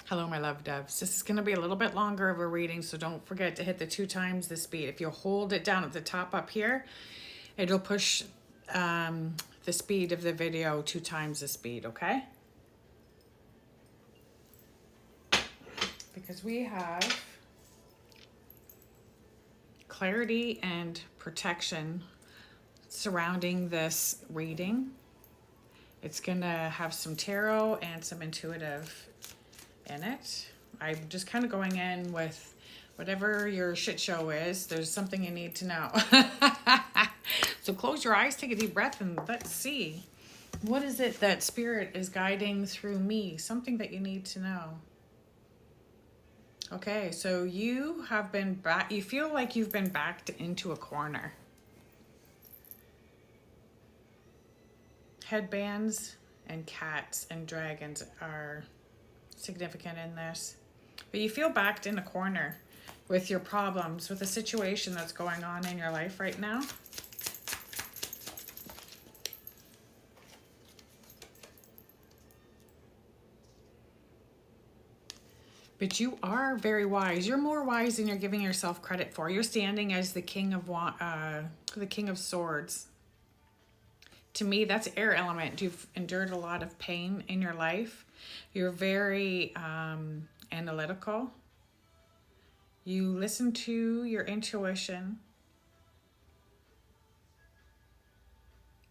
Hello, my love doves. This is going to be a little bit longer of a reading, so don't forget to hit the 2 times the speed. If you hold it down at the top up here, it'll push the speed of the video 2 times the speed, okay? Because we have clarity and protection surrounding this reading. It's going to have some tarot and some intuitive in it. I'm just kind of going in with whatever your shit show is. There's something you need to know. So close your eyes, take a deep breath, and let's see. What is it that Spirit is guiding through me? Something that you need to know. Okay, so you have been back, you feel like you've been backed into a corner. Headbands and cats and dragons are significant in this. But you feel backed in a corner with your problems, with the situation that's going on in your life right now. But you are very wise. You're more wise than you're giving yourself credit for. You're standing as the king of swords. To me, that's air element. You've endured a lot of pain in your life. You're very analytical. You listen to your intuition.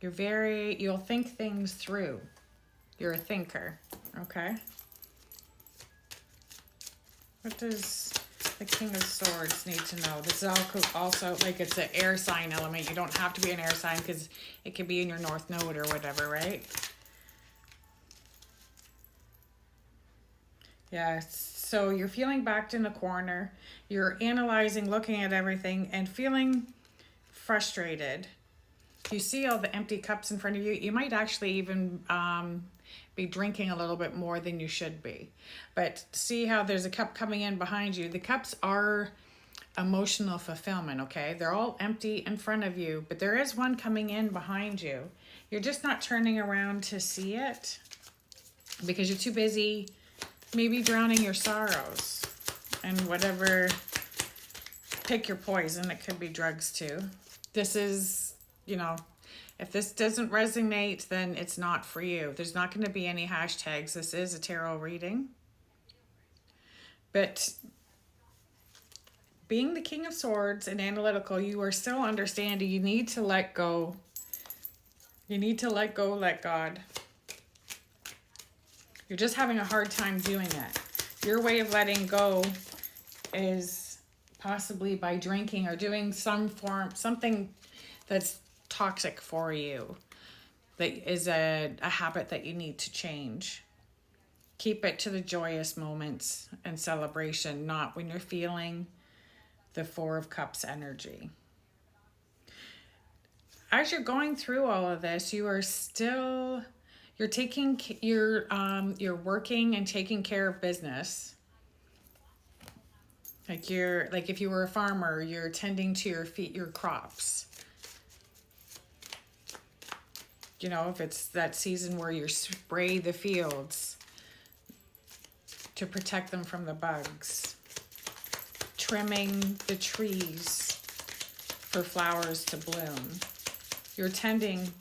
You'll think things through. You're a thinker, okay? What does the King of Swords need to know? This is also like it's an air sign element. You don't have to be an air sign because it could be in your North Node or whatever, right? Yeah, so you're feeling backed in the corner. You're analyzing, looking at everything, and feeling frustrated. You see all the empty cups in front of you. You might actually even be drinking a little bit more than you should be. But see how there's a cup coming in behind you. The cups are emotional fulfillment, okay? They're all empty in front of you, but there is one coming in behind you. You're just not turning around to see it because you're too busy maybe drowning your sorrows and whatever. Pick your poison. It could be drugs too. This is, if this doesn't resonate, then it's not for you. There's not going to be any hashtags. This is a tarot reading. But being the King of Swords and analytical, you are still understanding. You need to let go. You need to let go, let God. You're just having a hard time doing it. Your way of letting go is possibly by drinking or doing something that's toxic for you, that is a habit that you need to change. Keep it to the joyous moments and celebration, not when you're feeling the Four of Cups energy. As you're going through all of this, you're working and taking care of business. Like if you were a farmer, you're tending to your crops. If it's that season where you spray the fields to protect them from the bugs, trimming the trees for flowers to bloom. You're tending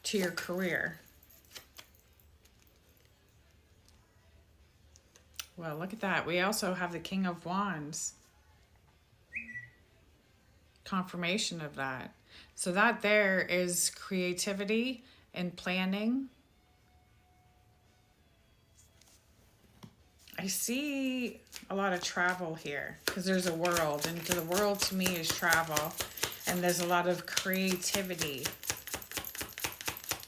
to your career. Well, look at that. We also have the King of Wands. Confirmation of that. So that there is creativity and planning. I see a lot of travel here because there's a world, and the world to me is travel, and there's a lot of creativity.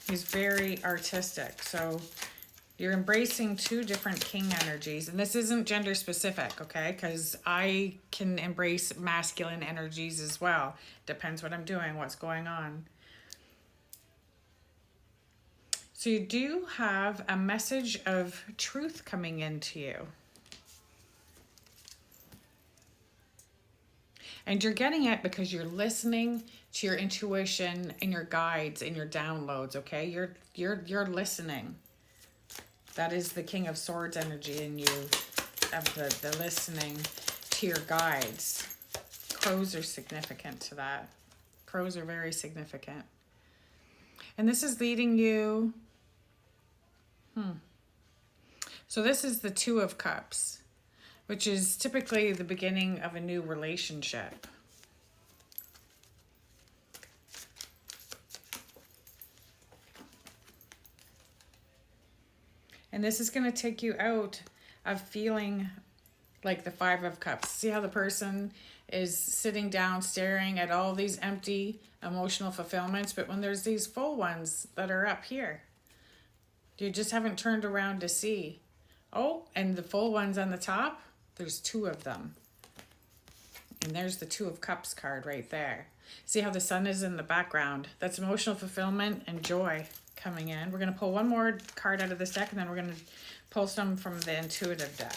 He's very artistic. So you're embracing 2 different king energies, and this isn't gender specific, okay? Because I can embrace masculine energies as well. Depends what I'm doing, what's going on. So you do have a message of truth coming into you. And you're getting it because you're listening to your intuition and your guides and your downloads, okay? You're listening. That is the King of Swords energy in you, of the listening to your guides. Crows are significant to that. Crows are very significant. And this is leading you... So this is the Two of Cups, which is typically the beginning of a new relationship. And this is going to take you out of feeling like the Five of Cups. See how the person is sitting down staring at all these empty emotional fulfillments, but when there's these full ones that are up here, you just haven't turned around to see. Oh, and the full ones on the top, there's two of them. And there's the Two of Cups card right there. See how the sun is in the background? That's emotional fulfillment and joy coming in. We're going to pull one more card out of this deck, and then we're going to pull some from the intuitive deck.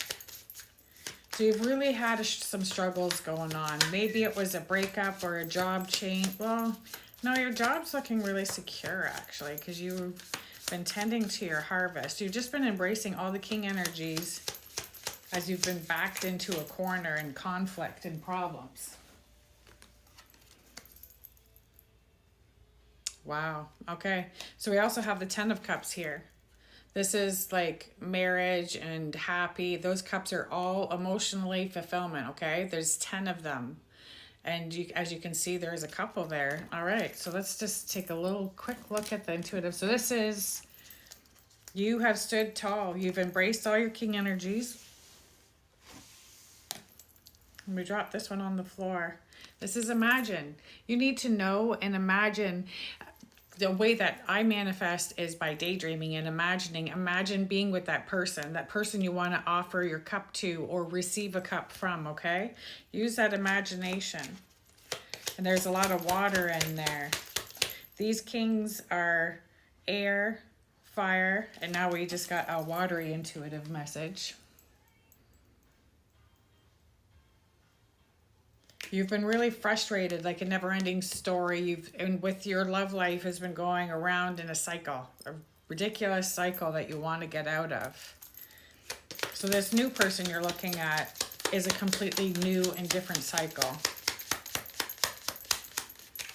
So you've really had some struggles going on. Maybe it was a breakup or a job change. Well, no, your job's looking really secure, actually, because you've been tending to your harvest. You've just been embracing all the king energies as you've been backed into a corner in conflict and problems. Wow. Okay. So we also have the Ten of Cups here. This is like marriage and happy. Those cups are all emotionally fulfillment, okay? There's 10 of them. And as you can see, there's a couple there. All right. So let's just take a little quick look at the intuitive. So this is, you have stood tall. You've embraced all your king energies. And we drop this one on the floor. This is imagine. You need to know and imagine. The way that I manifest is by daydreaming and imagining. Imagine being with that person you want to offer your cup to or receive a cup from, okay? Use that imagination. And there's a lot of water in there. These kings are air, fire, and now we just got a watery intuitive message. You've been really frustrated, like a never-ending story. And with your love life has been going around in a cycle, a ridiculous cycle that you want to get out of. So this new person you're looking at is a completely new and different cycle.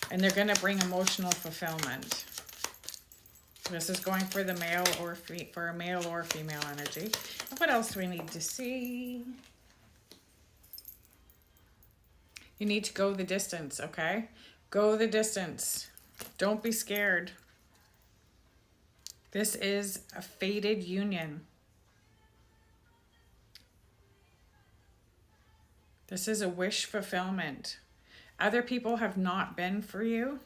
And they're going to bring emotional fulfillment. This is going for the male or for a male or female energy. And what else do we need to see? You need to go the distance, okay? Go the distance. Don't be scared. This is a fated union. This is a wish fulfillment. Other people have not been for you.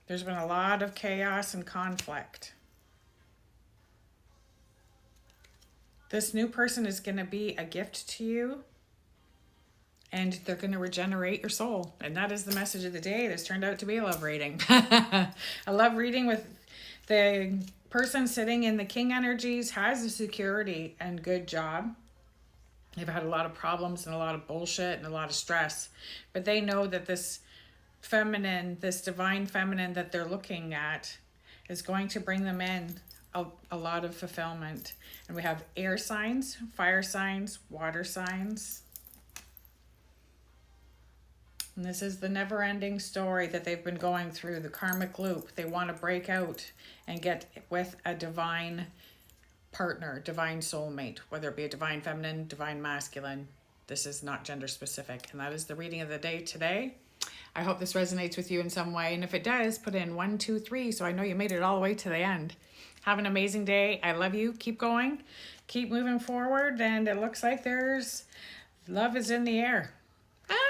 There's been a lot of chaos and conflict. This new person is going to be a gift to you. And they're going to regenerate your soul. And that is the message of the day. This turned out to be a love reading. A love reading with the person sitting in the king energies has a security and good job. They've had a lot of problems and a lot of bullshit and a lot of stress. But they know that this feminine, this divine feminine that they're looking at is going to bring them in a lot of fulfillment. And we have air signs, fire signs, water signs. And this is the never-ending story that they've been going through, the karmic loop. They want to break out and get with a divine partner, divine soulmate, whether it be a divine feminine, divine masculine. This is not gender specific. And that is the reading of the day today. I hope this resonates with you in some way. And if it does, put in 1, 2, 3 so I know you made it all the way to the end. Have an amazing day. I love you. Keep going. Keep moving forward. And it looks like there's love is in the air. Ah!